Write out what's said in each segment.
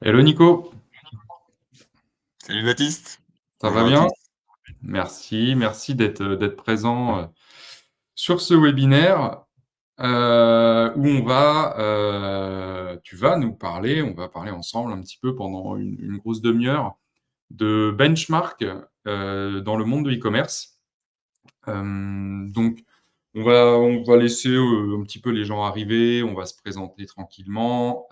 Hello Nico, Salut Baptiste, ça va bonjour à bien? tous. Merci d'être présent sur ce webinaire où tu vas nous parler, on va parler ensemble un petit peu pendant une grosse demi-heure de benchmark dans le monde de l'e-commerce. Donc on va laisser un petit peu les gens arriver, on va se présenter tranquillement.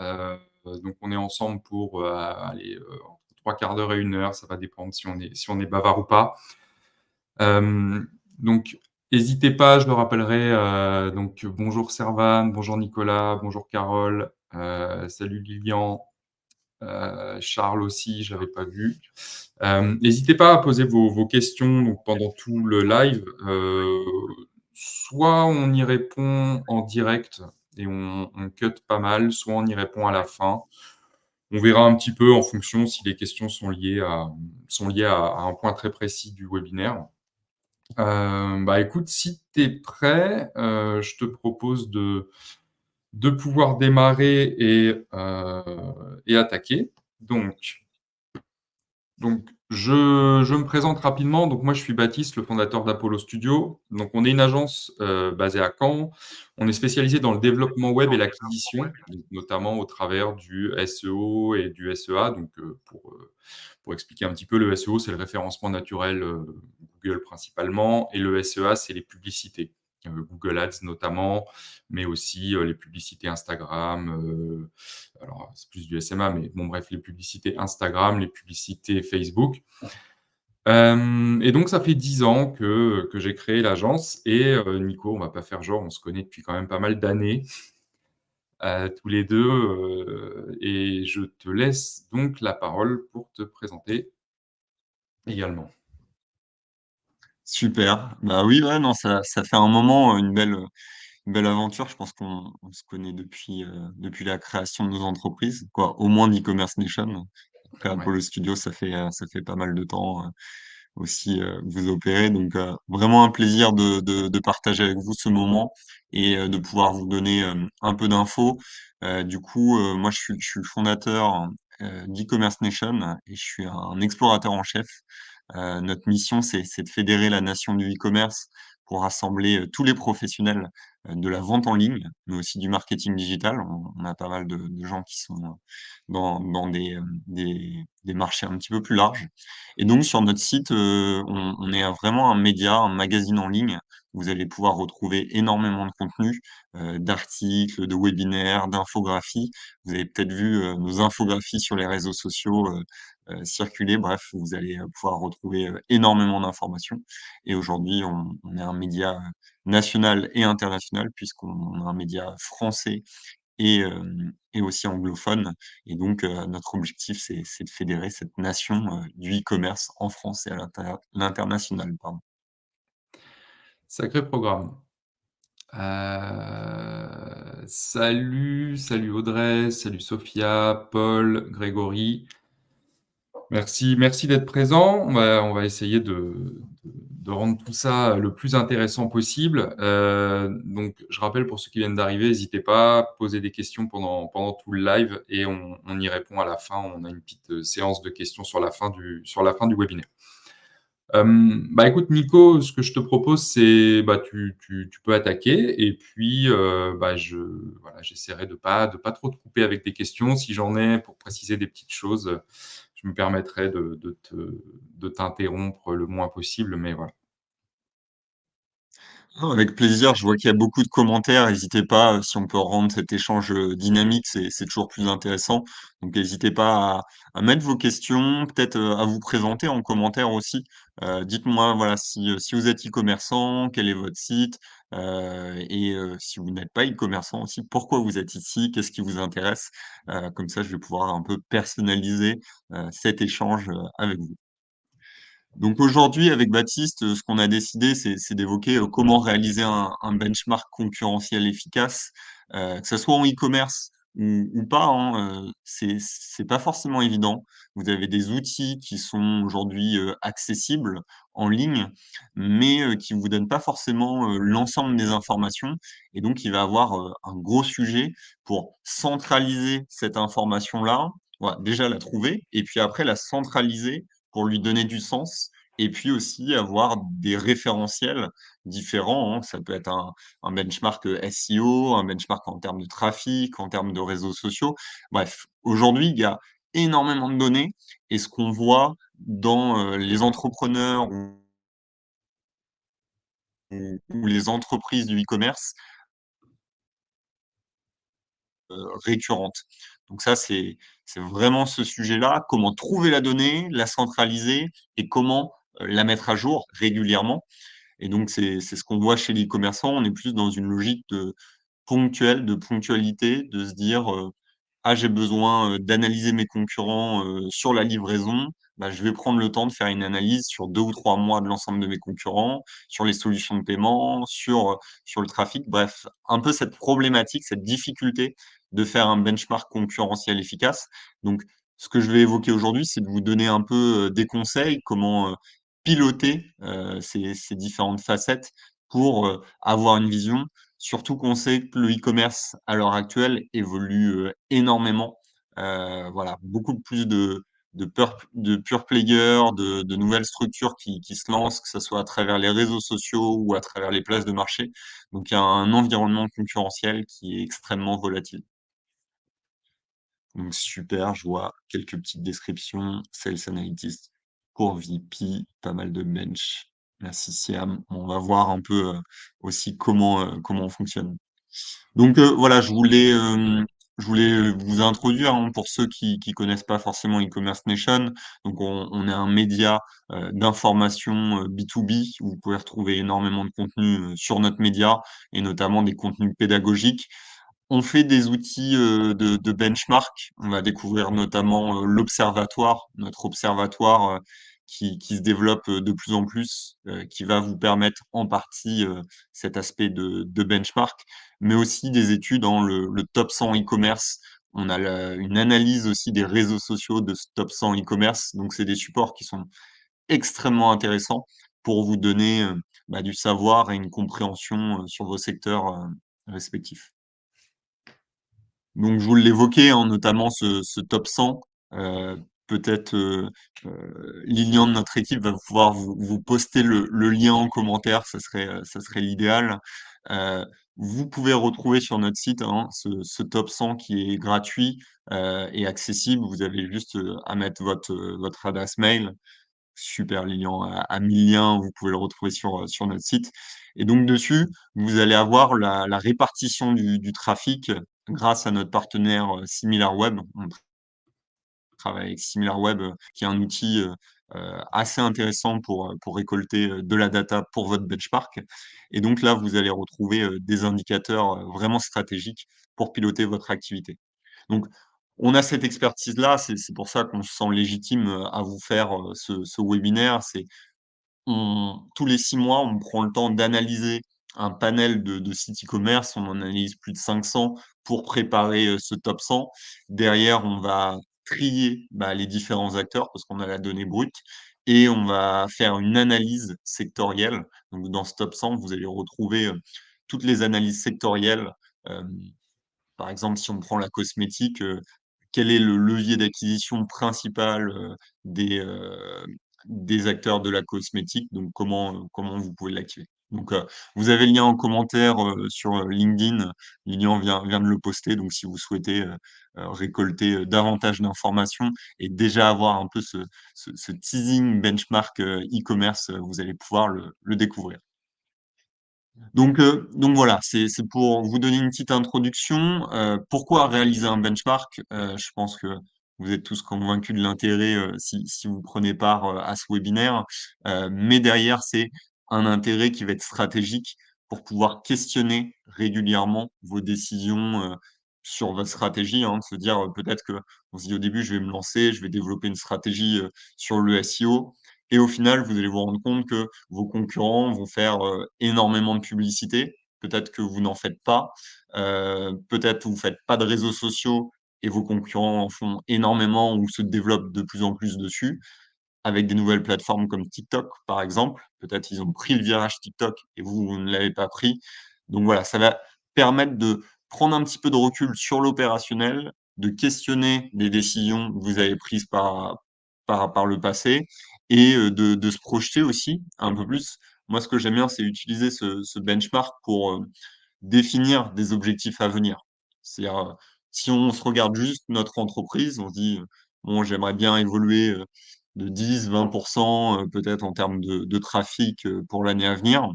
Donc on est ensemble pour entre trois quarts d'heure et une heure, ça va dépendre si on est bavard ou pas. Donc n'hésitez pas, je le rappellerai. Donc bonjour Servan, bonjour Nicolas, bonjour Carole, salut Lilian, Charles aussi, je l'avais pas vu. N'hésitez pas à poser vos questions donc, pendant tout le live. Soit on y répond en direct et on cut pas mal, soit on y répond à la fin. On verra un petit peu en fonction si les questions sont liées à un point très précis du webinaire. Bah écoute, si tu es prêt, je te propose de pouvoir démarrer et attaquer. Donc, je me présente rapidement. Donc, moi, je suis Baptiste, le fondateur d'Apollo Studio. Donc, on est une agence basée à Caen. On est spécialisé dans le développement web et l'acquisition, donc notamment au travers du SEO et du SEA. Donc, pour expliquer un petit peu, le SEO, c'est le référencement naturel Google principalement, et le SEA, c'est les publicités. Google Ads notamment, mais aussi les publicités Instagram, alors c'est plus du SMA, mais bon bref, les publicités Instagram, les publicités Facebook. Et donc ça fait 10 ans que j'ai créé l'agence et Nico, on va pas faire genre, on se connaît depuis quand même pas mal d'années, tous les deux, et je te laisse donc la parole pour te présenter également. Super. Bah oui, ouais, non, ça fait un moment, une belle aventure. Je pense qu'on se connaît depuis la création de nos entreprises, quoi, au moins d'e-commerce nation. Après Ouais. Apollo Studio, ça fait pas mal de temps aussi que vous opérez. Donc vraiment un plaisir de partager avec vous ce moment et de pouvoir vous donner un peu d'infos. Moi, je suis le fondateur d'e-commerce nation et je suis un explorateur en chef. Notre mission, c'est de fédérer la nation du e-commerce pour rassembler tous les professionnels de la vente en ligne, mais aussi du marketing digital. On a pas mal de gens qui sont dans des marchés un petit peu plus larges. Et donc sur notre site, on est vraiment un média, un magazine en ligne. Vous allez pouvoir retrouver énormément de contenu, d'articles, de webinaires, d'infographies. Vous avez peut-être vu, nos infographies sur les réseaux sociaux, circuler. Bref, vous allez, pouvoir retrouver, énormément d'informations et aujourd'hui, on est un média, national et international puisqu'on est un média français et aussi anglophone et donc notre objectif, c'est de fédérer cette nation, du e-commerce en France et à l'international, pardon. Sacré programme. Salut Audrey, salut Sophia, Paul, Grégory. Merci d'être présent. On va essayer de rendre tout ça le plus intéressant possible. Donc, je rappelle pour ceux qui viennent d'arriver, n'hésitez pas à poser des questions pendant tout le live et on y répond à la fin. On a une petite séance de questions sur la fin du webinaire. Bah écoute Nico, ce que je te propose, c'est bah tu peux attaquer et puis voilà, j'essaierai de pas trop te couper avec des questions. Si j'en ai pour préciser des petites choses, je me permettrai de t'interrompre le moins possible, mais voilà. Non, avec plaisir, je vois qu'il y a beaucoup de commentaires. N'hésitez pas, si on peut rendre cet échange dynamique, c'est toujours plus intéressant. Donc n'hésitez pas à mettre vos questions, peut-être à vous présenter en commentaire aussi. Dites-moi voilà, si vous êtes e-commerçant, quel est votre site, si vous n'êtes pas e-commerçant aussi, pourquoi vous êtes ici, qu'est-ce qui vous intéresse. Comme ça, je vais pouvoir un peu personnaliser cet échange avec vous. Donc aujourd'hui, avec Baptiste, ce qu'on a décidé, c'est d'évoquer comment réaliser un benchmark concurrentiel efficace, que ça soit en e-commerce ou pas, hein, c'est pas forcément évident. Vous avez des outils qui sont aujourd'hui accessibles en ligne, mais qui vous donnent pas forcément l'ensemble des informations. Et donc, il va y avoir un gros sujet pour centraliser cette information-là, Voilà, déjà la trouver et puis après la centraliser pour lui donner du sens et puis aussi avoir des référentiels différents, hein. Ça peut être un benchmark, SEO, un benchmark en termes de trafic, en termes de réseaux sociaux. Bref, aujourd'hui, il y a énormément de données et ce qu'on voit dans, les entrepreneurs ou les entreprises du e-commerce, récurrentes. Donc ça, c'est vraiment ce sujet-là, comment trouver la donnée, la centraliser et comment, la mettre à jour régulièrement. Et donc c'est ce qu'on voit chez les commerçants. On est plus dans une logique de ponctuelle, de ponctualité, de se dire, «Ah, j'ai besoin, d'analyser mes concurrents, sur la livraison». Bah, je vais prendre le temps de faire une analyse sur 2 ou 3 mois de l'ensemble de mes concurrents, sur les solutions de paiement, sur le trafic. Bref, un peu cette problématique, cette difficulté de faire un benchmark concurrentiel efficace. Donc ce que je vais évoquer aujourd'hui, c'est de vous donner un peu, des conseils, comment, piloter, ces différentes facettes pour, avoir une vision. Surtout qu'on sait que le e-commerce, à l'heure actuelle, évolue, énormément. Voilà, beaucoup plus de pure players, de nouvelles structures qui se lancent, que ce soit à travers les réseaux sociaux ou à travers les places de marché. Donc il y a un environnement concurrentiel qui est extrêmement volatile. Donc super, je vois quelques petites descriptions. Sales Analytics pour VP, pas mal de bench. Merci Siam. On va voir un peu, aussi comment on fonctionne. Donc voilà, je voulais vous introduire, hein, pour ceux qui connaissent pas forcément E-Commerce Nation. Donc on est un média, d'information, B2B où vous pouvez retrouver énormément de contenus, sur notre média et notamment des contenus pédagogiques. On fait des outils, de benchmark. On va découvrir notamment, l'observatoire, notre observatoire, qui se développe, de plus en plus, qui va vous permettre en partie, cet aspect de benchmark, mais aussi des études dans le top 100 e-commerce. On a une analyse aussi des réseaux sociaux de ce top 100 e-commerce. Donc c'est des supports qui sont extrêmement intéressants pour vous donner, bah, du savoir et une compréhension, sur vos secteurs, respectifs. Donc je vous l'évoquais, hein, notamment ce top 100, heu, peut-être, Lilian de notre équipe va pouvoir vous poster le lien en commentaire, ça serait l'idéal. Heu, Vous pouvez retrouver sur notre site, hein, ce top 100 qui est gratuit, et accessible. Vous avez juste, à mettre votre adresse mail. Super, Lilian a mis le lien, vous pouvez le retrouver sur notre site et donc dessus, vous allez avoir la répartition du trafic grâce à notre partenaire, SimilarWeb. On travaille avec SimilarWeb, qui est un outil, assez intéressant pour récolter, de la data pour votre benchmark et donc là, vous allez retrouver, des indicateurs, vraiment stratégiques pour piloter votre activité. Donc on a cette expertise-là, c'est pour ça qu'on se sent légitime, à vous faire, ce webinaire. C'est tous les 6 mois, on prend le temps d'analyser un panel de sites e-commerce. On en analyse plus de 500 pour préparer, ce top 100. Derrière, on va trier, bah, les différents acteurs parce qu'on a la donnée brute et on va faire une analyse sectorielle. Donc dans ce top 100, vous allez retrouver, toutes les analyses sectorielles. Hem, Par exemple, si on prend la cosmétique, quel est le levier d'acquisition principal, des acteurs de la cosmétique? Donc comment vous pouvez l'activer? Donc, vous avez le lien en commentaire, sur, LinkedIn. Lilian vient de le poster, donc si vous souhaitez, récolter, davantage d'informations et déjà avoir un peu ce teasing benchmark, e-commerce, vous allez pouvoir le découvrir. Donc voilà, c'est pour vous donner une petite introduction. Pourquoi réaliser un benchmark? Je pense que vous êtes tous convaincus de l'intérêt, si vous prenez part, à ce webinaire. Mais derrière, c'est un intérêt qui va être stratégique pour pouvoir questionner régulièrement vos décisions, sur votre stratégie, hein. De se dire, peut-être qu'on se dit au début: «Je vais me lancer, je vais développer une stratégie, sur le SEO» et au final, vous allez vous rendre compte que vos concurrents vont faire, énormément de publicité. Peut-être que vous n'en faites pas. Peut-être vous faites pas de réseaux sociaux et vos concurrents en font énormément ou se développent de plus en plus dessus, avec des nouvelles plateformes comme TikTok, par exemple. Peut-être ils ont pris le virage TikTok et vous ne l'avez pas pris. Donc voilà, ça va permettre de prendre un petit peu de recul sur l'opérationnel de questionner des décisions que vous avez prises par le passé et de se projeter aussi un peu plus. Moi, ce que j'aime bien, c'est utiliser ce benchmark pour, définir des objectifs à venir. C'est-à-dire, si on se regarde juste notre entreprise, on se dit, «Bon, j'aimerais bien évoluer, de 10-20 peut-être en termes de trafic, pour l'année à venir».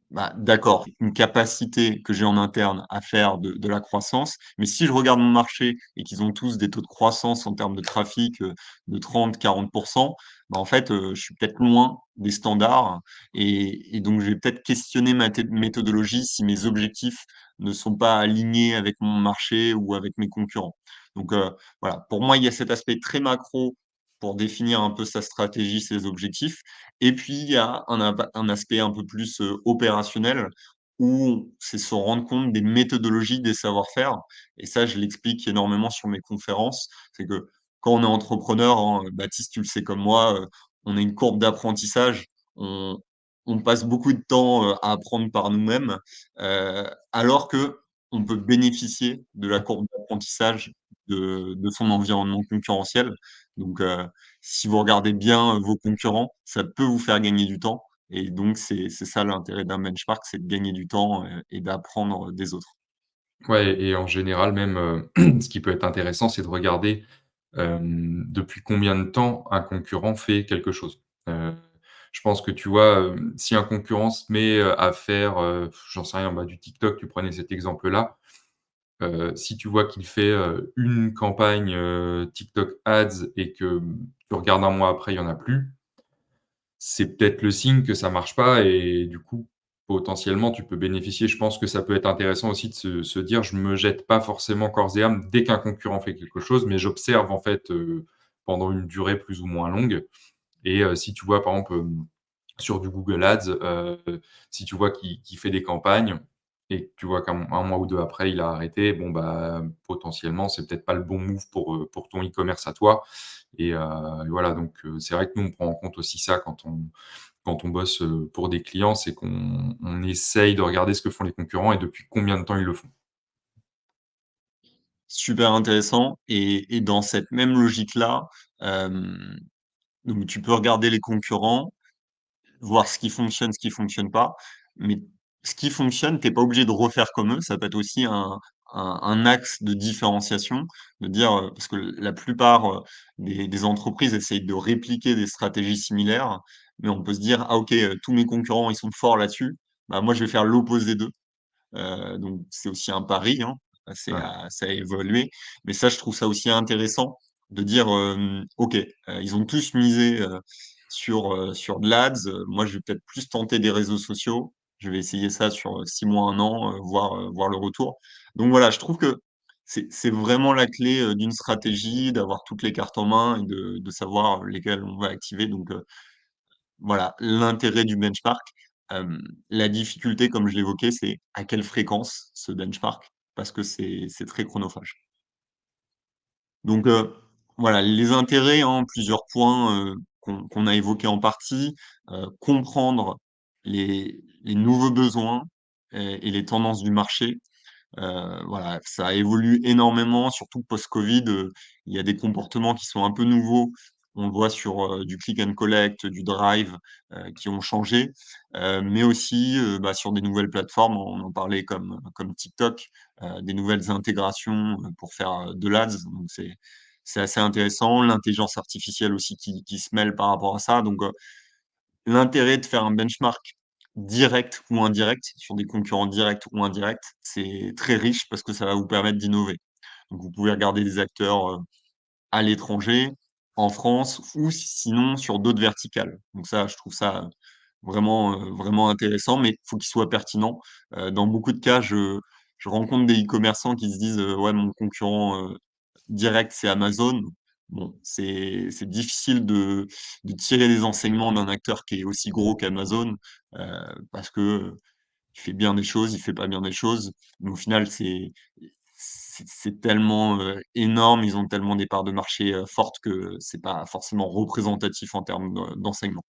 Bah, d'accord, une capacité que j'ai en interne à faire de la croissance, mais si je regarde mon marché et qu'ils ont tous des taux de croissance en termes de trafic, de 30-40, bah, en fait, je suis peut-être loin des standards et donc je vais peut-être questionner ma méthodologie si mes objectifs ne sont pas alignés avec mon marché ou avec mes concurrents. Donc, voilà, pour moi, il y a cet aspect très macro pour définir un peu sa stratégie, ses objectifs et puis, il y a un aspect un peu plus, opérationnel où c'est se rendre compte des méthodologies, des savoir-faire et ça, je l'explique énormément sur mes conférences. C'est que quand on est entrepreneur, hein, Baptiste, tu le sais comme moi, on a une courbe d'apprentissage. On on passe beaucoup de temps, à apprendre par nous-mêmes, alors qu'on peut bénéficier de la courbe d'apprentissage de son environnement concurrentiel. Donc, si vous regardez bien, vos concurrents, ça peut vous faire gagner du temps et donc c'est ça l'intérêt d'un benchmark, c'est de gagner du temps, et d'apprendre des autres. Ouais et en général même, ce qui peut être intéressant, c'est de regarder, depuis combien de temps un concurrent fait quelque chose. Je pense que tu vois, si un concurrent se met, à faire, j'en sais rien, bah, du TikTok, tu prenais cet exemple-là, si tu vois qu'il fait, une campagne, TikTok Ads et que, tu regardes un mois après, il y en a plus, c'est peut-être le signe que ça marche pas et du coup, potentiellement, tu peux bénéficier. Je pense que ça peut être intéressant aussi de se dire: «Je me jette pas forcément corps et âme dès qu'un concurrent fait quelque chose, mais j'observe en fait, pendant une durée plus ou moins longue» et si tu vois par exemple, sur du Google Ads, si tu vois qu'il fait des campagnes et que tu vois qu'un mois ou 2 après, il a arrêté, bon, bah, potentiellement, c'est peut-être pas le bon move pour ton e-commerce à toi et voilà donc c'est vrai que nous, on prend en compte aussi ça quand on bosse, pour des clients, c'est qu'on essaye de regarder ce que font les concurrents et depuis combien de temps ils le font. Super intéressant et dans cette même logique-là, hem, donc tu peux regarder les concurrents, voir ce qui fonctionne pas, mais ce qui fonctionne, tu es pas obligé de refaire comme eux. Ça peut être aussi un axe de différenciation, de dire, parce que la plupart, des entreprises essayent de répliquer des stratégies similaires, mais on peut se dire: «Ah OK, tous mes concurrents, ils sont forts là-dessus, bah, moi je vais faire l'opposé d'eux». Donc c'est aussi un pari, hein, Ouais. c'est à évaluer. Mais ça, je trouve ça aussi intéressant de dire, «OK, ils ont tous misé, sur de l'Ads, moi je vais peut-être plus tenter des réseaux sociaux. Je vais essayer ça sur, 6 mois, 1 an, voir le retour». Donc voilà, je trouve que c'est vraiment la clé, d'une stratégie, d'avoir toutes les cartes en main et de savoir lesquelles on va activer. Donc voilà, l'intérêt du benchmark. La difficulté, comme je l'évoquais, c'est à quelle fréquence ce benchmark? Parce que c'est très chronophage. Donc, voilà, les intérêts, hein, plusieurs points, qu'on a évoqués en partie. Comprendre les nouveaux besoins et les tendances du marché. Voilà, ça évolue énormément, surtout post-Covid, il y a des comportements qui sont un peu nouveaux. On le voit sur, du click and collect, du drive, qui ont changé, mais aussi, bah, sur des nouvelles plateformes, on en parlait comme TikTok, des nouvelles intégrations, pour faire, de l'Ads, donc c'est assez intéressant. L'intelligence artificielle aussi qui se mêle par rapport à ça, donc l'intérêt de faire un benchmark direct ou indirect, sur des concurrents directs ou indirects, c'est très riche parce que ça va vous permettre d'innover. Donc vous pouvez regarder des acteurs, à l'étranger, en France ou sinon sur d'autres verticales. Donc ça, je trouve ça vraiment intéressant, mais il faut qu'il soit pertinent. Dans beaucoup de cas, je rencontre des e-commerçants qui se disent, «Ouais, mon concurrent, direct, c'est Amazon». Bon, c'est difficile de tirer des enseignements d'un acteur qui est aussi gros qu'Amazon, parce que, il fait bien des choses, il fait pas bien des choses, mais au final, c'est tellement, énorme, ils ont tellement des parts de marché, fortes que c'est pas forcément représentatif en termes d'enseignement.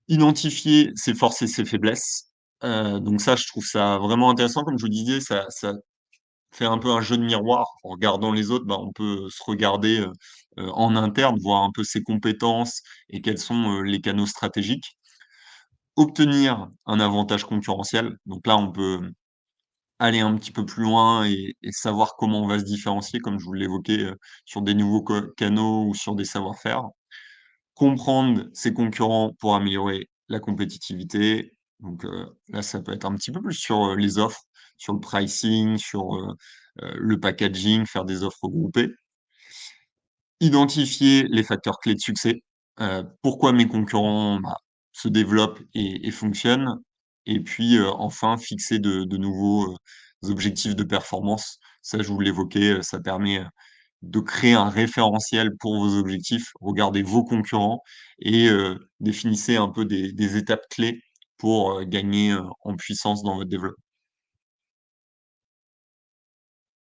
Identifier ses forces et ses faiblesses, Donc ça, je trouve ça vraiment intéressant. Comme je vous disais, ça fait un peu un jeu de miroir. En regardant les autres, bah, on peut se regarder, en interne, voir un peu ses compétences et quels sont, les canaux stratégiques. Obtenir un avantage concurrentiel, donc là, on peut aller un petit peu plus loin et savoir comment on va se différencier, comme je vous l'évoquais, sur des nouveaux canaux ou sur des savoir-faire. Comprendre ses concurrents pour améliorer la compétitivité. Donc, là, ça peut être un petit peu plus sur, les offres, sur le pricing, sur, le packaging, faire des offres regroupées. Identifier les facteurs clés de succès. Pourquoi mes concurrents, bah, se développent et fonctionnent. Et puis, enfin, fixer de nouveaux, objectifs de performance. Ça, je vous l'évoquais, ça permet, de créer un référentiel pour vos objectifs. Regardez vos concurrents et définissez un peu des étapes clés pour, gagner, en puissance dans votre développement.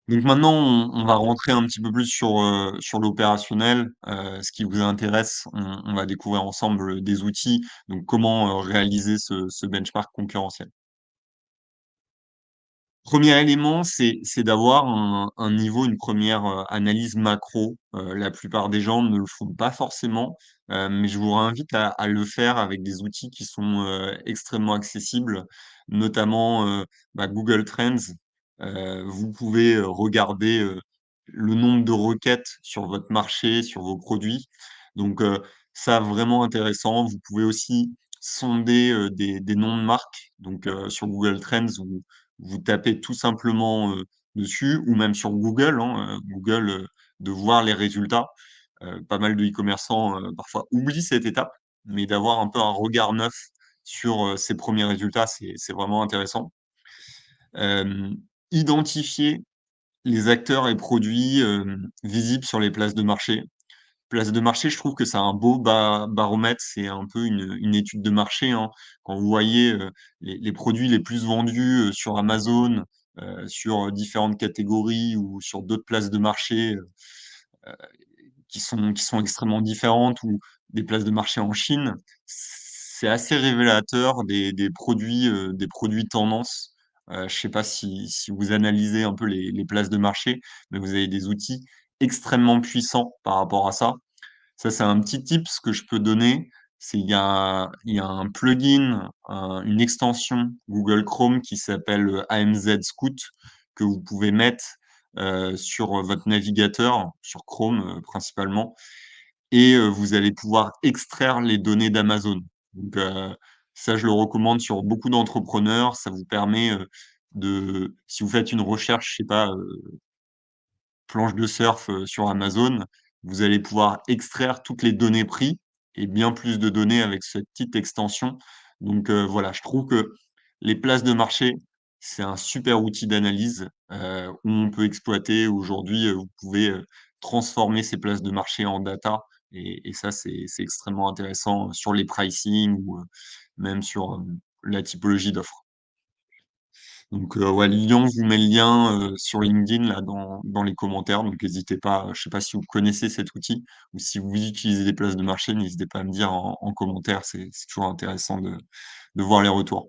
Donc maintenant, on va rentrer un petit peu plus sur l'opérationnel. Ce qui vous intéresse, on va découvrir ensemble, des outils, donc comment, réaliser ce benchmark concurrentiel. Premier élément, c'est d'avoir un niveau, une première re analyse macro. La plupart des gens ne le font pas forcément, mais je vous réinvite à le faire avec des outils qui sont, extrêmement accessibles, notamment, bah, Google Trends. Vous pouvez, regarder, le nombre de requêtes sur votre marché, sur vos produits. Donc, ça vraiment intéressant. Vous pouvez aussi sonder, des noms de marques. Donc, sur Google Trends, vous tapez tout simplement, dessus ou même sur Google, hein, Google, de voir les résultats. Pas mal de e-commerçants, parfois oublient cette étape, mais d'avoir un peu un regard neuf sur, ces premiers résultats, c'est vraiment intéressant. Hem, Identifier les acteurs et produits, visibles sur les places de marché. Place de marché, je trouve que c'est un beau baromètre, c'est un peu une étude de marché, hein. Quand vous voyez, les produits les plus vendus, sur Amazon, sur, différentes catégories ou sur d'autres places de marché, qui sont extrêmement différentes ou des places de marché en Chine, c'est assez révélateur des produits tendances. Je sais pas si vous analysez un peu les places de marché, mais vous avez des outils extrêmement puissants par rapport à ça. Ça, c'est un petit tips que je peux donner. C'est il y a un plugin, une extension Google Chrome qui s'appelle, AMZ Scout que vous pouvez mettre, sur, votre navigateur, sur Chrome, principalement et vous allez pouvoir extraire les données d'Amazon. Donc, ça, je le recommande sur beaucoup d'entrepreneurs. Ça vous permet, de si vous faites une recherche, je sais pas, planche de surf, sur Amazon, vous allez pouvoir extraire toutes les données prix et bien plus de données avec cette petite extension. Donc, voilà, je trouve que les places de marché, c'est un super outil d'analyse, où on peut exploiter aujourd'hui, vous pouvez, transformer ces places de marché en data et ça, c'est extrêmement intéressant sur les pricing ou, même sur, la typologie d'offres. Donc, ouais, le lien, je vous mets le lien, sur LinkedIn là dans les commentaires, donc n'hésitez pas, je sais pas si vous connaissez cet outil ou si vous utilisez des places de marché, n'hésitez pas à me dire en commentaire, c'est toujours intéressant de voir les retours.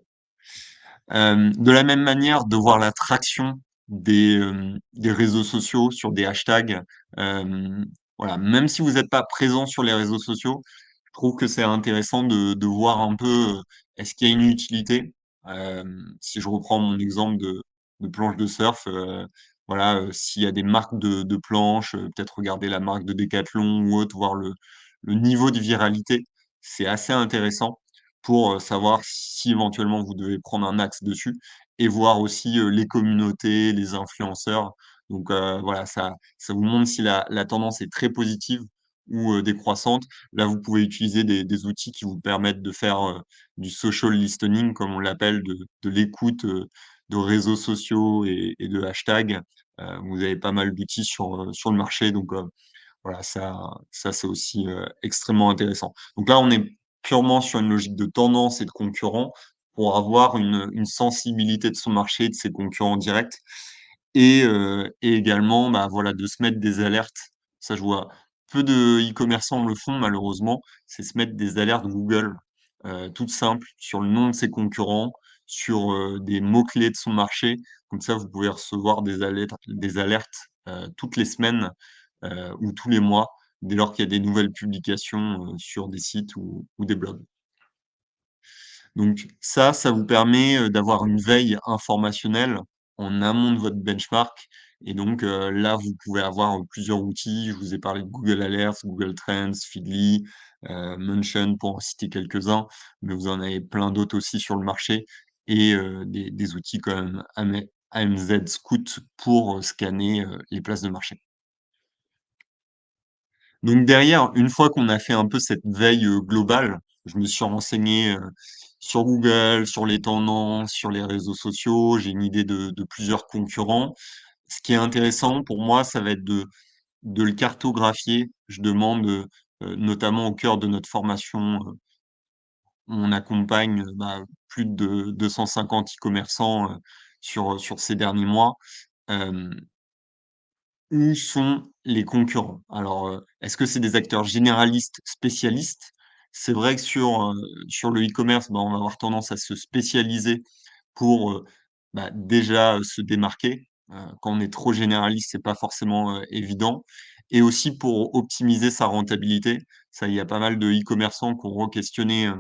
De la même manière, de voir la traction des réseaux sociaux sur des hashtags, hem, voilà, même si vous n'êtes pas présent sur les réseaux sociaux, je trouve que c'est intéressant de voir un peu, est-ce qu'il y a une utilité? Si je reprends mon exemple de planche de surf, voilà, s'il y a des marques de planches, peut-être regarder la marque de Decathlon ou autre, voir le niveau de viralité. C'est assez intéressant pour, savoir si éventuellement vous devez prendre un axe dessus et voir aussi, les communautés, les influenceurs. Donc, voilà, ça vous montre si la tendance est très positive ou, décroissante. Là, vous pouvez utiliser des outils qui vous permettent de faire, du social listening comme on l'appelle, de l'écoute, de réseaux sociaux et de hashtags. Vous avez pas mal d'outils sur le marché donc, voilà, ça c'est aussi, extrêmement intéressant. Donc là, on est purement sur une logique de tendance et de concurrent pour avoir une sensibilité de son marché, de ses concurrents directs et également, bah, voilà, de se mettre des alertes. Ça, je vois peu de e-commerçants le font malheureusement, c'est se mettre des alertes Google, toutes simples sur le nom de ses concurrents, sur des mots-clés de son marché. Comme ça, vous pouvez recevoir des alertes toutes les semaines ou tous les mois dès lors qu'il y a des nouvelles publications sur des sites ou des blogs. Donc ça vous permet d'avoir une veille informationnelle en amont de votre benchmark. Et donc là, vous pouvez avoir plusieurs outils. Je vous ai parlé de Google Alerts, Google Trends, Feedly, Mention pour en citer quelques-uns, mais vous en avez plein d'autres aussi sur le marché et des outils comme AMZ Scout pour scanner les places de marché. Donc derrière, une fois qu'on a fait un peu cette veille globale, je me suis renseigné sur Google, sur les tendances, sur les réseaux sociaux, j'ai une idée de plusieurs concurrents. Ce qui est intéressant pour moi, ça va être de le cartographier. Je demande, notamment au cœur de notre formation, on accompagne plus de 250 e-commerçants sur ces derniers mois. Euh, Où sont les concurrents? Alors, est-ce que c'est des acteurs généralistes, spécialistes? C'est vrai que sur le e-commerce, on va avoir tendance à se spécialiser pour, déjà, se démarquer. Quand on est trop généraliste, c'est pas forcément, évident et aussi pour optimiser sa rentabilité. Ça, il y a pas mal de e-commerçants qui ont re-questionné,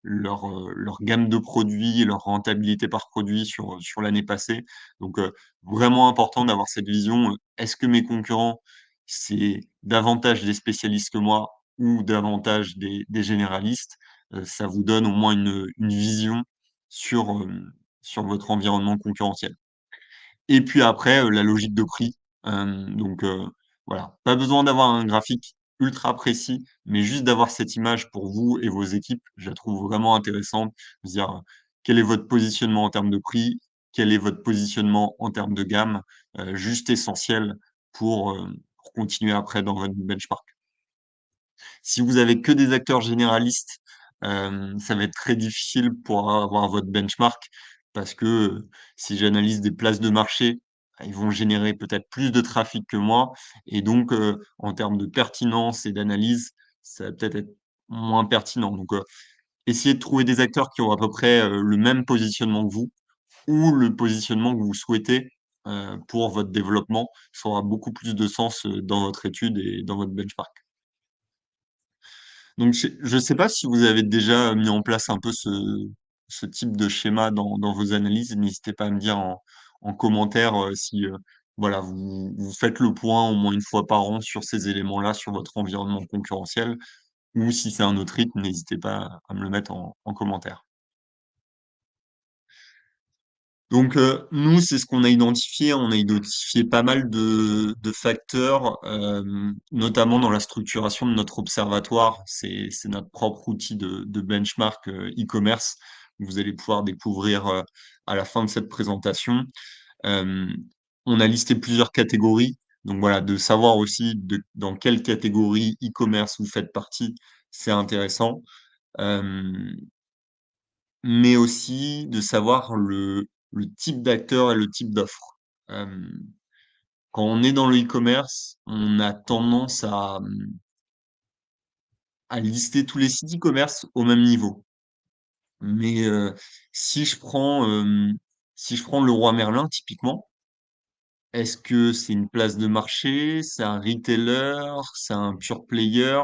leur gamme de produits, leur rentabilité par produit sur l'année passée. Donc, vraiment important d'avoir cette vision, est-ce que mes concurrents, c'est davantage des spécialistes que moi ou davantage des généralistes? Ça vous donne au moins une vision sur, sur votre environnement concurrentiel. Et puis après, la logique de prix. Donc voilà, pas besoin d'avoir un graphique ultra précis, mais juste d'avoir cette image pour vous et vos équipes, je la trouve vraiment intéressante. Dire, quel est votre positionnement en termes de prix? Quel est votre positionnement en termes de gamme? Juste essentiel pour continuer après dans votre benchmark. Si vous avez que des acteurs généralistes, ça va être très difficile pour avoir votre benchmark parce que, si j'analyse des places de marché, ils vont générer peut-être plus de trafic que moi et donc, en termes de pertinence et d'analyse, ça va peut-être être moins pertinent. Donc, essayez de trouver des acteurs qui ont à peu près, le même positionnement que vous ou le positionnement que vous souhaitez, pour votre développement. Ça aura beaucoup plus de sens, dans votre étude et dans votre benchmark. Donc, je ne sais pas si vous avez déjà mis en place un peu ce type de schéma dans vos analyses. N'hésitez pas à me dire en commentaire si voilà, vous faites le point au moins une fois par an sur ces éléments-là, sur votre environnement concurrentiel, ou si c'est un autre rythme, n'hésitez pas à me le mettre en commentaire. Donc, nous, c'est ce qu'on a identifié. On a identifié pas mal de facteurs, notamment dans la structuration de notre observatoire. C'est notre propre outil de benchmark e-commerce. Vous allez pouvoir découvrir à la fin de cette présentation. Euh, on a listé plusieurs catégories. Donc voilà, de savoir aussi dans quelle catégorie e-commerce vous faites partie, c'est intéressant. Euh, mais aussi de savoir le type d'acteur et le type d'offre. Quand on est dans le e-commerce, on a tendance à lister tous les sites e-commerce au même niveau. Mais si je prends, si je prends Leroy Merlin typiquement, est-ce que c'est une place de marché? C'est un retailer? C'est un pure player?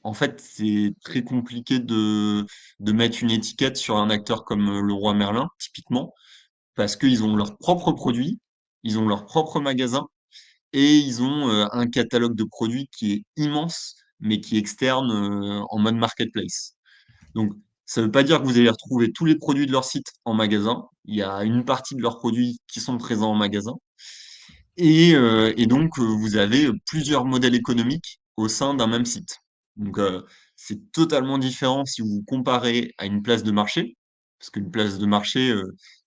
En fait, c'est très compliqué de mettre une étiquette sur un acteur comme Leroy Merlin, typiquement, parce qu'ils ont leurs propres produits, ils ont leur propre magasin et ils ont un catalogue de produits qui est immense, mais qui est externe en mode marketplace. Donc, ça ne veut pas dire que vous allez retrouver tous les produits de leur site en magasin. Il y a une partie de leurs produits qui sont présents en magasin. Et donc, vous avez plusieurs modèles économiques au sein d'un même site. Donc, c'est totalement différent si vous comparez à une place de marché, parce qu'une place de marché,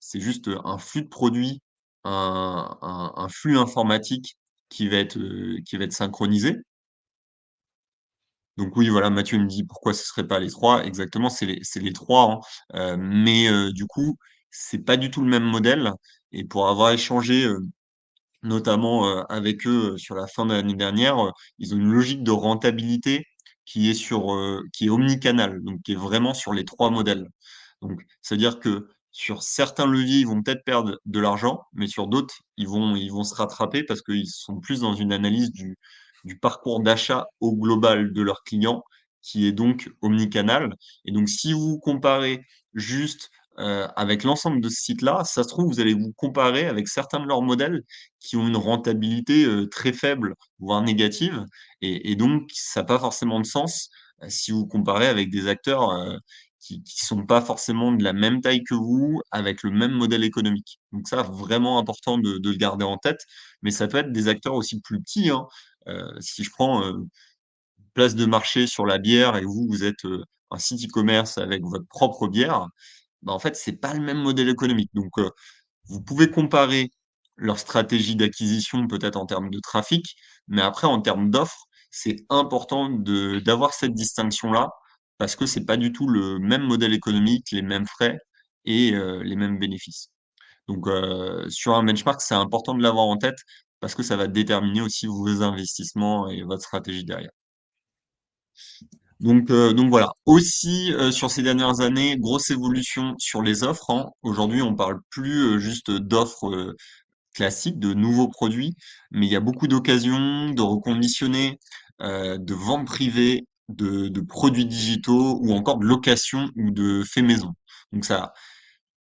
c'est juste un flux de produits, un flux informatique qui va être synchronisé. Donc oui, voilà, Mathieu me dit pourquoi ce serait pas les trois. Exactement, c'est les trois, hein. Mais du coup, c'est pas du tout le même modèle. Et pour avoir échangé notamment avec eux sur la fin de l'année dernière, ils ont une logique de rentabilité qui est omnicanal, donc qui est vraiment sur les trois modèles. Donc, c'est-à-dire que sur certains leviers, ils vont peut-être perdre de l'argent, mais sur d'autres, ils vont se rattraper parce qu'ils sont plus dans une analyse du parcours d'achat au global de leurs clients, qui est donc omnicanal. Et donc, si vous comparez juste avec l'ensemble de ce site-là, ça se trouve, vous allez vous comparer avec certains de leurs modèles qui ont une rentabilité très faible, voire négative. Et donc, ça n'a pas forcément de sens si vous comparez avec des acteurs qui sont pas forcément de la même taille que vous, avec le même modèle économique. Donc ça, vraiment important de le garder en tête. Mais ça peut être des acteurs aussi plus petits, hein. Si je prends place de marché sur la bière et vous, vous êtes un site e-commerce avec votre propre bière, bah, en fait, c'est pas le même modèle économique. Donc, vous pouvez comparer leur stratégie d'acquisition peut-être en termes de trafic, mais après en termes d'offres, c'est important d'avoir cette distinction-là parce que c'est pas du tout le même modèle économique, les mêmes frais et les mêmes bénéfices. Donc, sur un benchmark, c'est important de l'avoir en tête parce que ça va déterminer aussi vos investissements et votre stratégie derrière. Donc voilà. Aussi, sur ces dernières années, grosse évolution sur les offres, hein. Aujourd'hui, on parle plus juste d'offres classiques, de nouveaux produits, mais il y a beaucoup d'occasions de reconditionner, de ventes privées, de produits digitaux ou encore de location ou de fait maison. Donc ça a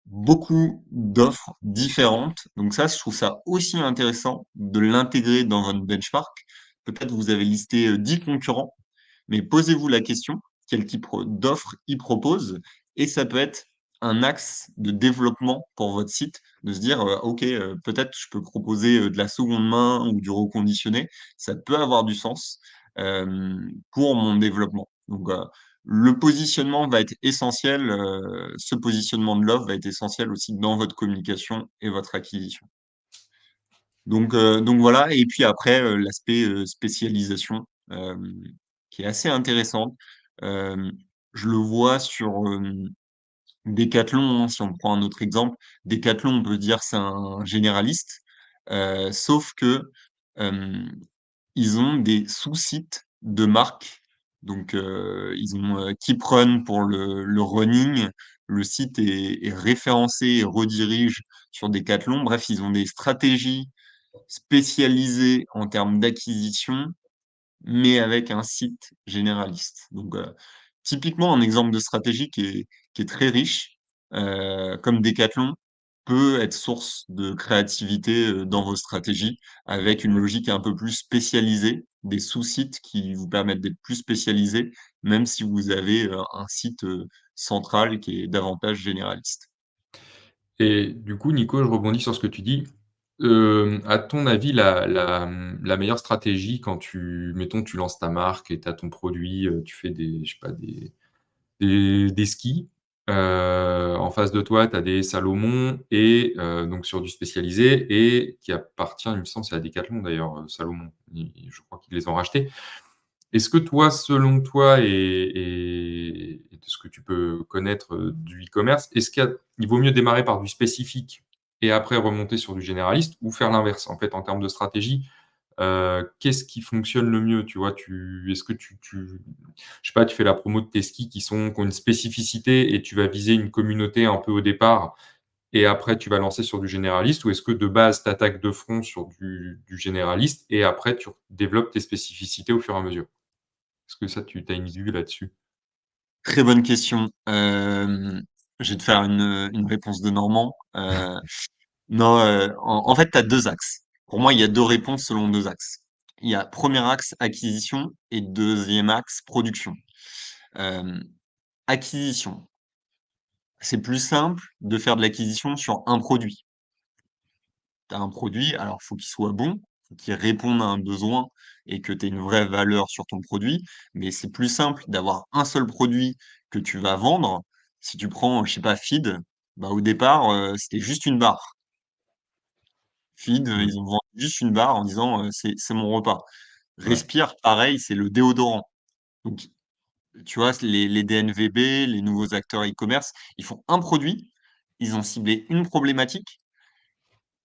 beaucoup d'offres différentes. Donc ça, je trouve ça aussi intéressant de l'intégrer dans votre benchmark. Peut-être vous avez listé 10 concurrents, mais posez-vous la question, quel type d'offre ils proposent, et ça peut être un axe de développement pour votre site, de se dire, OK, peut-être je peux proposer de la seconde main ou du reconditionné, ça peut avoir du sens pour mon développement. Donc, le positionnement va être essentiel, ce positionnement de l'offre va être essentiel aussi dans votre communication et votre acquisition. Donc voilà, et puis après, l'aspect spécialisation, qui est assez intéressant. Euh, je le vois sur Decathlon, hein, si on prend un autre exemple. Decathlon, on peut dire c'est un généraliste, sauf que euh, ils ont des sous-sites de marques. Donc, ils ont Keep Run pour le running. Le site est référencé et redirige sur Decathlon. Bref, ils ont des stratégies spécialisées en termes d'acquisition, mais avec un site généraliste. Donc, typiquement, un exemple de stratégie qui est très riche, comme Decathlon, peut être source de créativité dans vos stratégies, avec une logique un peu plus spécialisée, des sous-sites qui vous permettent d'être plus spécialisés, même si vous avez un site central qui est davantage généraliste. Et du coup, Nico, je rebondis sur ce que tu dis. À ton avis, la meilleure stratégie quand mettons, tu lances ta marque et tu as ton produit, tu fais des, je sais pas, des skis. En face de toi, tu as des Salomon et donc sur du spécialisé et qui appartient, il me semble, c'est à Decathlon d'ailleurs, Salomon. Je crois qu'ils les ont rachetés. Est-ce que toi, selon toi et de ce que tu peux connaître du e-commerce, il vaut mieux démarrer par du spécifique et après remonter sur du généraliste ou faire l'inverse? En fait, en termes de stratégie, qu'est-ce qui fonctionne le mieux? Tu vois, est-ce que je sais pas, tu fais la promo de tes skis qui ont une spécificité et tu vas viser une communauté un peu au départ et après tu vas lancer sur du généraliste ou est-ce que de base tu attaques de front sur du généraliste et après tu développes tes spécificités au fur et à mesure? Est-ce que ça, tu as une vue là-dessus? Très bonne question. Je vais te faire une réponse de Normand. Non, en fait, tu as deux axes. Pour moi, il y a deux réponses selon deux axes. Il y a premier axe acquisition et deuxième axe production. Euh, Acquisition. C'est plus simple de faire de l'acquisition sur un produit. Tu as un produit, alors faut qu'il soit bon, faut qu'il réponde à un besoin et que tu aies une vraie valeur sur ton produit, mais c'est plus simple d'avoir un seul produit que tu vas vendre. Si tu prends, je sais pas, Feed, bah au départ, c'était juste une barre. Feed, Mmh. ils ont vendu juste une barre en disant, c'est mon repas. Ouais. Respire, pareil, c'est le déodorant. Donc, tu vois, les DNVB, les nouveaux acteurs e-commerce, ils font un produit, ils ont ciblé une problématique,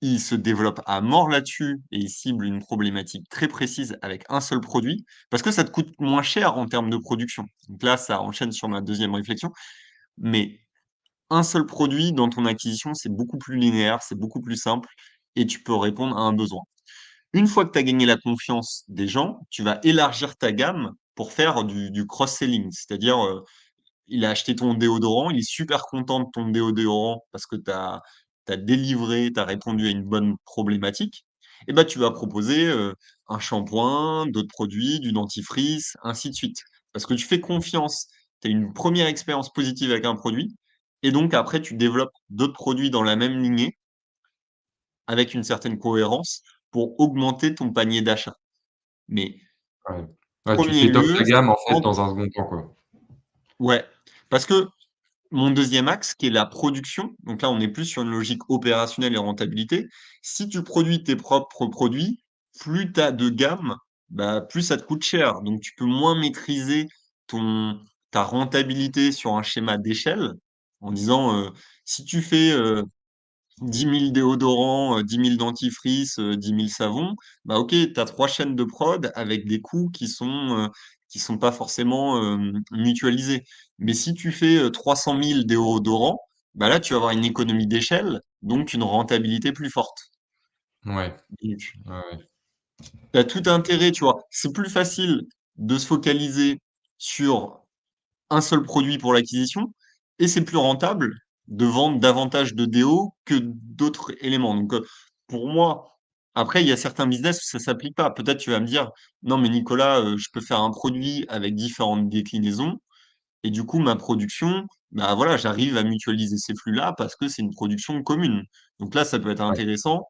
ils se développent à mort là-dessus et ils ciblent une problématique très précise avec un seul produit parce que ça te coûte moins cher en termes de production. Donc là, ça enchaîne sur ma deuxième réflexion. Mais un seul produit dans ton acquisition, c'est beaucoup plus linéaire, c'est beaucoup plus simple et tu peux répondre à un besoin. Une fois que tu as gagné la confiance des gens, tu vas élargir ta gamme pour faire du cross-selling. C'est-à-dire, il a acheté ton déodorant, il est super content de ton déodorant parce que tu as délivré, tu as répondu à une bonne problématique. Et ben, tu vas proposer un shampoing, d'autres produits, du dentifrice, ainsi de suite. Parce que tu fais confiance, tu as une première expérience positive avec un produit, et donc après, tu développes d'autres produits dans la même lignée avec une certaine cohérence pour augmenter ton panier d'achat. Mais Ouais. Ouais, tu premier t'étoffes ta lieu, gamme, en fait, en dans un second temps, quoi. ouais, parce que mon deuxième axe qui est la production, donc là, on est plus sur une logique opérationnelle et rentabilité. Si tu produis tes propres produits, plus tu as de gamme, bah, plus ça te coûte cher. Donc tu peux moins maîtriser ton ta rentabilité sur un schéma d'échelle en disant, si tu fais, 10 000 déodorants, 10 000 dentifrices, 10 000 savons, bah, OK, tu as 3 chaînes de prod avec des coûts qui sont pas forcément, mutualisés. Mais si tu fais, 300 000 déodorants, bah, là, tu vas avoir une économie d'échelle, donc une rentabilité plus forte. Ouais, Donc ouais, ouais. tu as tout intérêt, tu vois? C'est plus facile de se focaliser sur un seul produit pour l'acquisition et c'est plus rentable de vendre davantage de déos que d'autres éléments. Donc, pour moi, après, il y a certains business où ça s'applique pas. Peut-être tu vas me dire: «Non, mais Nicolas, je peux faire un produit avec différentes déclinaisons et du coup, ma production, bah, voilà, j'arrive à mutualiser ces flux-là parce que c'est une production commune». Donc là, ça peut être Ouais. intéressant,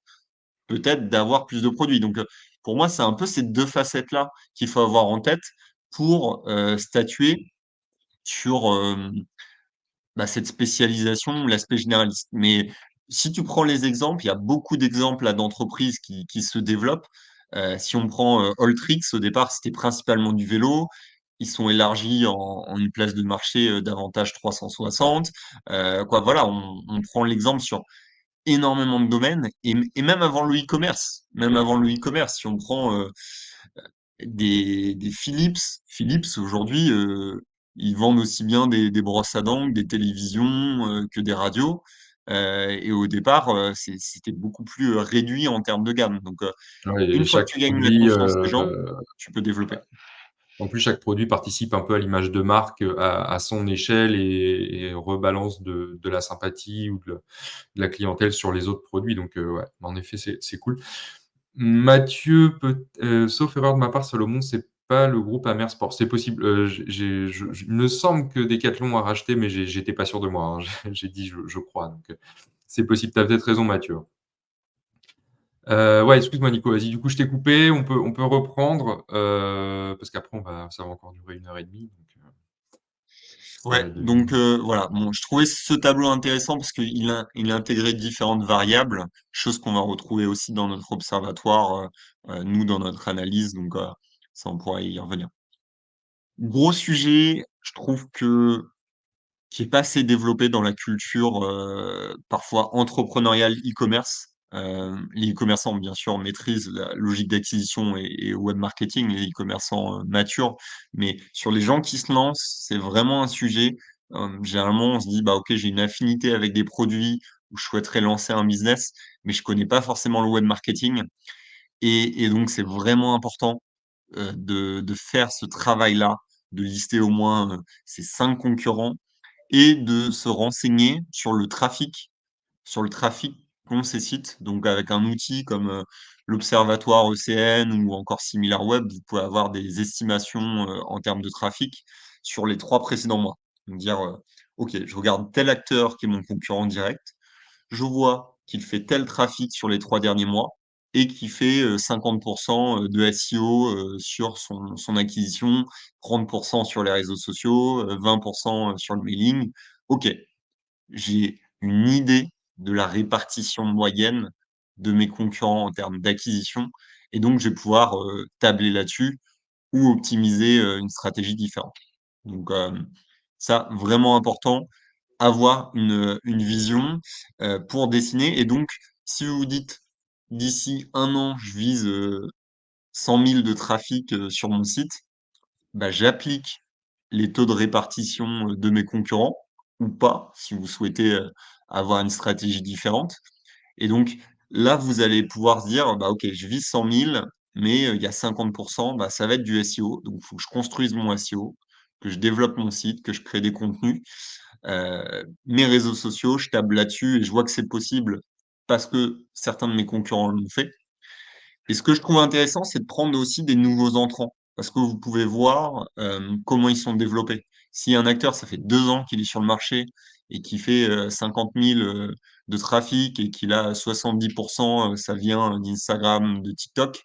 peut-être d'avoir plus de produits. Donc, pour moi, c'est un peu ces 2 facettes-là qu'il faut avoir en tête pour, statuer sur, bah, cette spécialisation, l'aspect généraliste. Mais si tu prends les exemples, il y a beaucoup d'exemples là d'entreprises qui se développent. Si on prend, Alltrix, au départ, c'était principalement du vélo. Ils sont élargis en une place de marché, davantage 360. Quoi, voilà, on prend l'exemple sur énormément de domaines et même avant le e-commerce. Même avant le e-commerce, si on prend, des Philips. Philips aujourd'hui, ils vendent aussi bien des brosses à dents, que des télévisions, que des radios. Et au départ, c'était beaucoup plus, réduit en termes de gamme. Donc, Ouais, une et fois que chaque tu gagnes la produit, confiance des gens, tu peux développer. en plus, chaque produit participe un peu à l'image de marque, à son échelle et rebalance de la sympathie ou de la clientèle sur les autres produits. Donc, ouais, en effet, c'est cool. Mathieu, sauf erreur de ma part, Salomon, c'est pas le groupe Amersport. C'est possible. Il me semble que Decathlon a racheté, mais j'étais pas sûr de moi, hein. J'ai dit je crois. Donc, c'est possible. Tu as peut-être raison, Mathieu. Ouais, excuse-moi, Nico. Vas-y, du coup, je t'ai coupé. On peut reprendre parce qu'après, ça va encore durer 1 heure et demie. Donc, ça Ouais, va donc devenir. voilà, bon, je trouvais ce tableau intéressant parce qu'il a intégré différentes variables, chose qu'on va retrouver aussi dans notre observatoire, nous, dans notre analyse, donc ça, on pourra y revenir. Gros sujet, je trouve que qui est pas assez développé dans la culture, parfois entrepreneuriale e-commerce. Les e-commerçants, bien sûr, maîtrisent la logique d'acquisition et web marketing, les e-commerçants, matures. Mais sur les gens qui se lancent, c'est vraiment un sujet. Généralement, on se dit: «Bah, OK, j'ai une affinité avec des produits où je souhaiterais lancer un business, mais je connais pas forcément le web marketing» et donc c'est vraiment important, de faire ce travail-là, de lister au moins, ces 5 concurrents et de se renseigner sur le trafic qu'ont ces sites. Donc avec un outil comme, l'Observatoire ECN ou encore SimilarWeb, vous pouvez avoir des estimations, en termes de trafic sur les 3 précédents mois. Donc dire, «OK, je regarde tel acteur qui est mon concurrent direct, je vois qu'il fait tel trafic sur les 3 derniers mois et qu'il fait, 50 de SEO, sur son acquisition, 30 sur les réseaux sociaux, 20 sur le mailing. OK, j'ai une idée de la répartition moyenne de mes concurrents en termes d'acquisition et donc je vais pouvoir, tabler là-dessus ou optimiser, une stratégie différente. Donc, ça, vraiment important, avoir une vision, pour dessiner et donc si vous vous dites: «D'ici 1 an, je vise, 100 000 de trafic, sur mon site», bah, j'applique les taux de répartition, de mes concurrents ou pas, si vous souhaitez avoir une stratégie différente. Et donc là, vous allez pouvoir se dire, bah, OK, je vise 100 000, mais il y a 50%, bah, ça va être du SEO. Donc il faut que je construise mon SEO, que je développe mon site, que je crée des contenus. Mes réseaux sociaux, je table là-dessus et je vois que c'est possible parce que certains de mes concurrents l'ont fait. Et ce que je trouve intéressant, c'est de prendre aussi des nouveaux entrants, parce que vous pouvez voir comment ils sont développés. Si un acteur, ça fait 2 ans qu'il est sur le marché et qui fait 50 000 de trafic et qu'il a 70%, ça vient d'Instagram, de TikTok,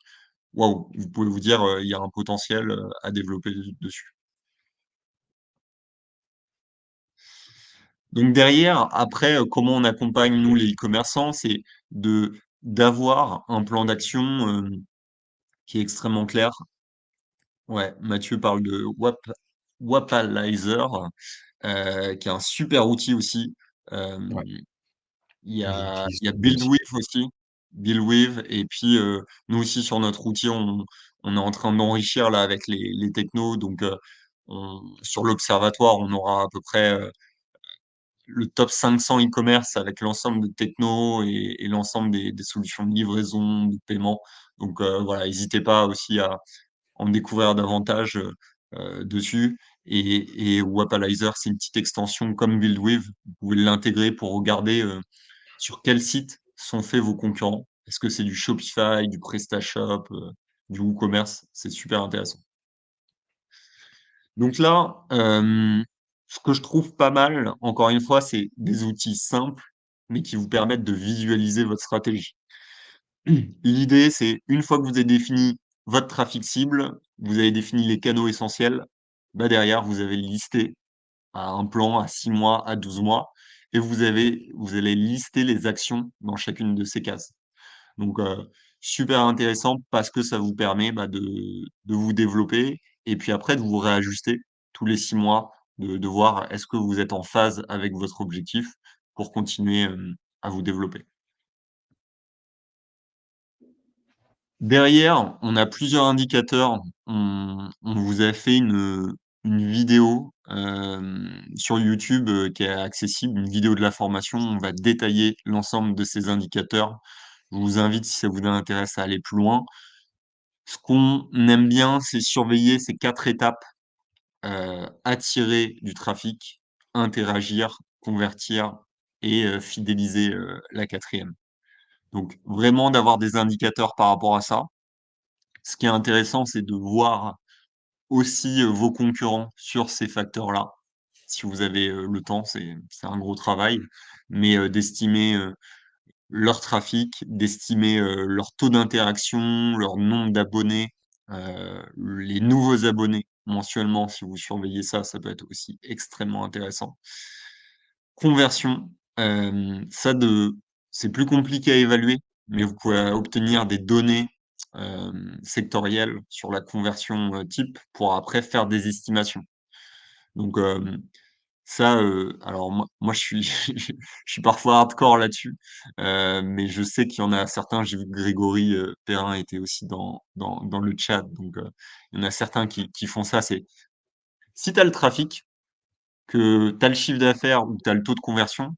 waouh, vous pouvez vous dire, il y a un potentiel à développer dessus. Donc derrière, après, comment on accompagne nous les e-commerçants, c'est de d'avoir un plan d'action qui est extrêmement clair. Ouais, Mathieu parle de Wapalizer, qui est un super outil aussi. Hem, Ouais, il y on a l'utilise il y a nous aussi. Buildwill aussi, Buildwill et puis, nous aussi sur notre outil, on est en train d'enrichir là avec les technos donc, on sur l'observatoire, on aura à peu près, le top 500 e-commerce avec l'ensemble de technos et l'ensemble des solutions de livraison, de paiement. Donc, voilà, n'hésitez pas aussi à en découvrir davantage, dessus et Wapalizer, c'est une petite extension comme Buildwill. Vous pouvez l'intégrer pour regarder, sur quel site sont faits vos concurrents. Est-ce que c'est du Shopify, du PrestaShop, du WooCommerce? C'est super intéressant. Donc là, ce que je trouve pas mal, encore une fois, c'est des outils simples, mais qui vous permettent de visualiser votre stratégie. L'idée, c'est une fois que vous avez défini votre trafic cible, vous avez défini les canaux essentiels, bah, derrière, vous avez listé à un plan à 6 mois, à 12 mois et vous allez lister les actions dans chacune de ces cases. Donc, super intéressant parce que ça vous permet, bah, de vous développer et puis après de vous réajuster tous les 6 mois, de voir est-ce que vous êtes en phase avec votre objectif pour continuer, à vous développer. Derrière, on a plusieurs indicateurs. On vous a fait une vidéo, sur YouTube, qui est accessible, une vidéo de la formation. On va détailler l'ensemble de ces indicateurs. Je vous invite, si ça vous intéresse, à aller plus loin. Ce qu'on aime bien, c'est surveiller ces 4 étapes, attirer du trafic, interagir, convertir et fidéliser, la quatrième. Donc vraiment d'avoir des indicateurs par rapport à ça. Ce qui est intéressant, c'est de voir aussi, vos concurrents sur ces facteurs-là. Si vous avez, le temps, c'est un gros travail, mais d'estimer, leur trafic, d'estimer, leur taux d'interaction, leur nombre d'abonnés, les nouveaux abonnés mensuellement, si vous surveillez ça, ça peut être aussi extrêmement intéressant. Conversion, ça de c'est plus compliqué à évaluer, mais vous pouvez obtenir des données, sectorielles sur la conversion, type pour après faire des estimations. Donc, ça, alors moi je suis je suis parfois hardcore là-dessus, mais je sais qu'il y en a certains, j'ai vu que Grégory, Perrin était aussi dans le chat, donc, il y en a certains qui font ça. C'est si tu as le trafic, que tu as le chiffre d'affaires ou tu as le taux de conversion,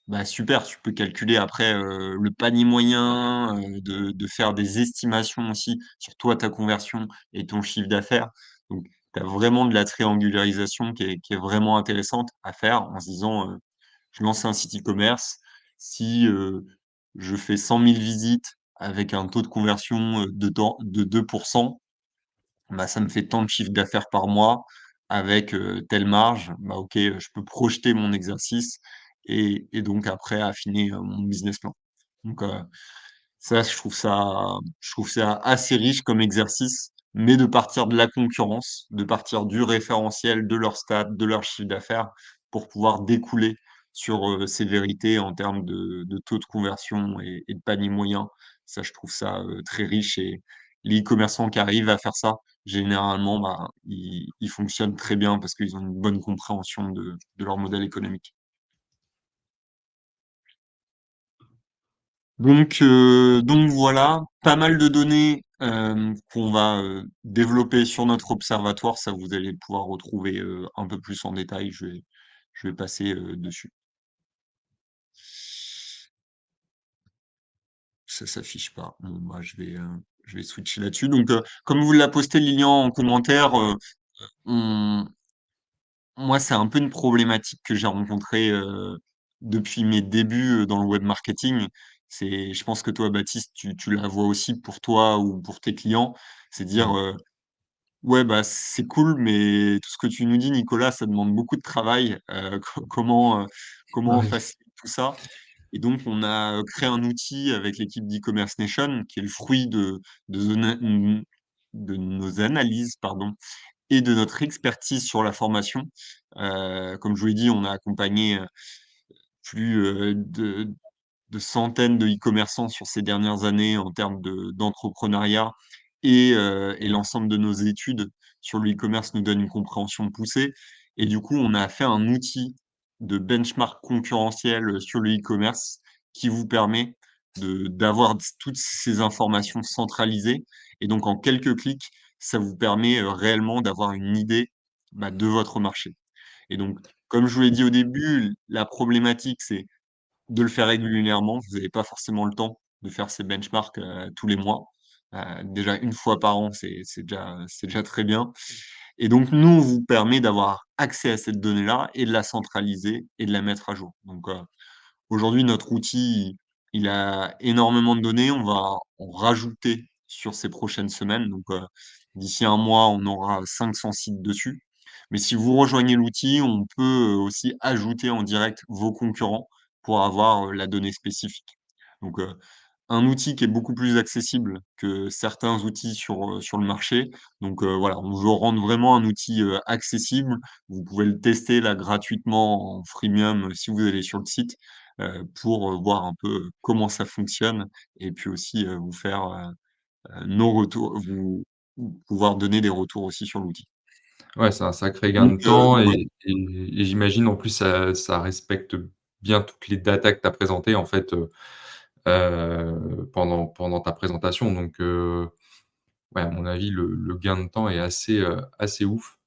bah, super, tu peux calculer après, le panier moyen, de faire des estimations aussi sur toi, ta conversion et ton chiffre d'affaires. Donc tu as vraiment de la triangularisation qui est vraiment intéressante à faire en se disant, «Je lance un site e-commerce, si, je fais 100 000 visites avec un taux de conversion, de 2, bah, ça me fait tant de chiffre d'affaires par mois avec, telle marge. Bah, OK, je peux projeter mon exercice et donc après affiner, mon business plan. Donc, ça, je trouve ça assez riche comme exercice, mais de partir de la concurrence, de partir du référentiel, de leurs stats, de leur chiffre d'affaires pour pouvoir découler sur, ces vérités en termes de taux de conversion et de panier moyen. Ça, je trouve ça, très riche et les e-commerçants qui arrivent à faire ça, généralement, bah, ils fonctionnent très bien parce qu'ils ont une bonne compréhension de leur modèle économique. Donc voilà, pas mal de données, qu'on va, développer sur notre observatoire. Ça, vous allez pouvoir retrouver, un peu plus en détail. Je vais je vais passer, dessus. Ça s'affiche pas. Bon, bah, je vais switcher là-dessus. Donc, comme vous l'a posté Lilian en commentaire, on moi, c'est un peu une problématique que j'ai rencontrée, depuis mes débuts, dans le web marketing. Je pense que toi, Baptiste, tu la vois aussi pour toi ou pour tes clients. C'est dire, Mmh. «Ouais, bah, c'est cool, mais tout ce que tu nous dis, Nicolas, ça demande beaucoup de travail. Comment on Oui. facilite tout ça?» Et donc on a, créé un outil avec l'équipe d'e-commerce nation qui est le fruit de nos analyses, pardon, et de notre expertise sur la formation. Comme je vous l'ai dit, on a accompagné, plus, de centaines de e-commerçants sur ces dernières années en termes d'entrepreneuriat et l'ensemble de nos études sur le e-commerce nous donne une compréhension poussée et du coup, on a fait un outil de benchmark concurrentiel, sur le e-commerce qui vous permet d'avoir toutes ces informations centralisées et donc en quelques clics, ça vous permet, réellement d'avoir une idée, bah, de votre marché et donc comme je vous l'ai dit au début, la problématique, c'est de le faire régulièrement. Vous avez pas forcément le temps de faire ces benchmarks, tous les mois. Déjà une fois par an, c'est déjà très bien et donc nous, on vous permet d'avoir accès à cette donnée-là et de la centraliser et de la mettre à jour. Donc, aujourd'hui, notre outil, il a énormément de données. On va en rajouter sur ces prochaines semaines. Donc, d'ici un mois, on aura 500 sites dessus. Mais si vous rejoignez l'outil, on peut, aussi ajouter en direct vos concurrents pour avoir, la donnée spécifique. Donc, un outil qui est beaucoup plus accessible que certains outils sur le marché. Donc, voilà, on veut rendre vraiment un outil, accessible. Vous pouvez le tester là gratuitement en freemium, si vous allez sur le site pour, voir un peu comment ça fonctionne et puis aussi, vous faire, nos retours, vous pouvoir donner des retours aussi sur l'outil. Ouais, c'est un sacré gain de temps Donc voilà. et j'imagine en plus ça respecte bien toutes les datas que tu as présentées en fait, pendant ta présentation donc ouais, à mon avis le gain de temps est assez ouf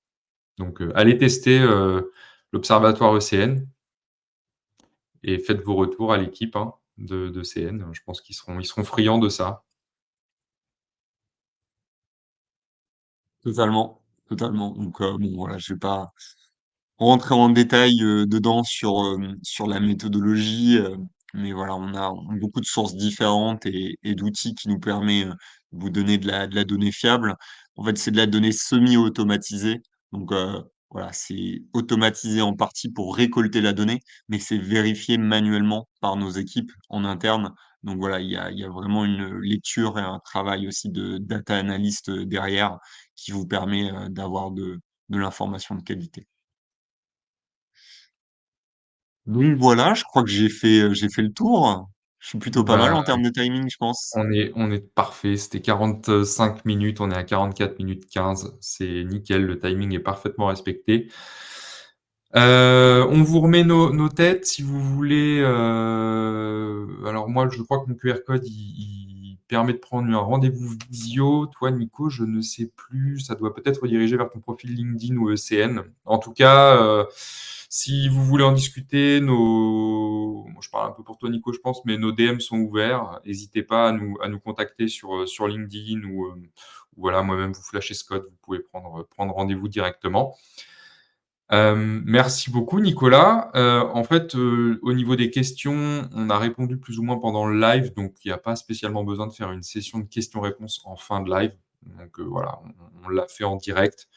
donc allez tester, l'observatoire ECN et faites vos retours à l'équipe, hein, de CN. Je pense qu'ils seront friands de ça. Totalement, totalement. Donc, bon voilà, je vais pas rentrer en détail, dedans sur la méthodologie, mais voilà, on a beaucoup de sources différentes et d'outils qui nous permet, de vous donner de la donnée fiable. En fait, c'est de la donnée semi-automatisée, donc voilà, c'est automatisé en partie pour récolter la donnée, mais c'est vérifié manuellement par nos équipes en interne. Donc voilà, il y a vraiment une lecture et un travail aussi de data analyst, derrière qui vous permet, d'avoir de l'information de qualité. Donc voilà, je crois que j'ai fait le tour. Je suis plutôt pas mal Bah, en termes de timing, je pense. on est parfait, c'était 45 minutes, on est à 44 minutes 15, c'est nickel, le timing est parfaitement respecté. On vous remet nos têtes si vous voulez, alors moi je crois que mon QR code il permet de prendre un rendez-vous visio. Toi Nico, je ne sais plus, ça doit peut-être rediriger vers ton profil LinkedIn ou ECN. En tout cas, si vous voulez en discuter, moi, je parle un peu pour toi Nico je pense, mais nos DM sont ouverts. N'hésitez pas à nous contacter sur LinkedIn ou voilà, moi-même vous flasher ce code, vous pouvez prendre rendez-vous directement. Merci beaucoup Nicolas. En fait, au niveau des questions, on a répondu plus ou moins pendant le live, donc il y a pas spécialement besoin de faire une session de questions-réponses en fin de live. Donc, voilà, on l'a fait en direct.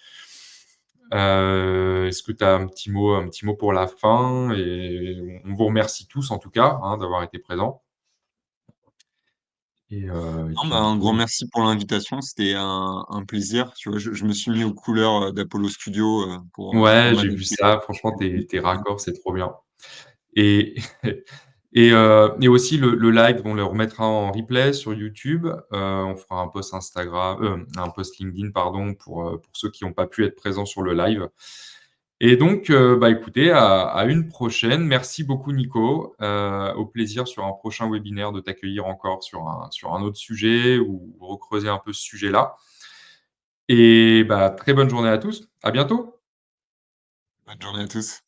Est-ce que tu as un petit mot pour la fin? Et on vous remercie tous en tout cas, hein, d'avoir été présents et Non, puis bah, un grand Nico, merci pour l'invitation, c'était un plaisir. Tu vois, je me suis mis aux couleurs, d'Apollo Studio, pour ouais, j'ai vu magnifier ça, franchement tes raccords, c'est trop bien. Et et aussi le live, on le remettra en replay sur YouTube. On fera un post Instagram, un post LinkedIn, pardon, pour ceux qui n'ont pas pu être présents sur le live. Et donc, bah, écoutez, à une prochaine. Merci beaucoup, Nico. Au plaisir sur un prochain webinaire de t'accueillir encore sur un autre sujet ou recreuser un peu ce sujet-là. Et bah, très bonne journée à tous. À bientôt. Bonne journée à tous.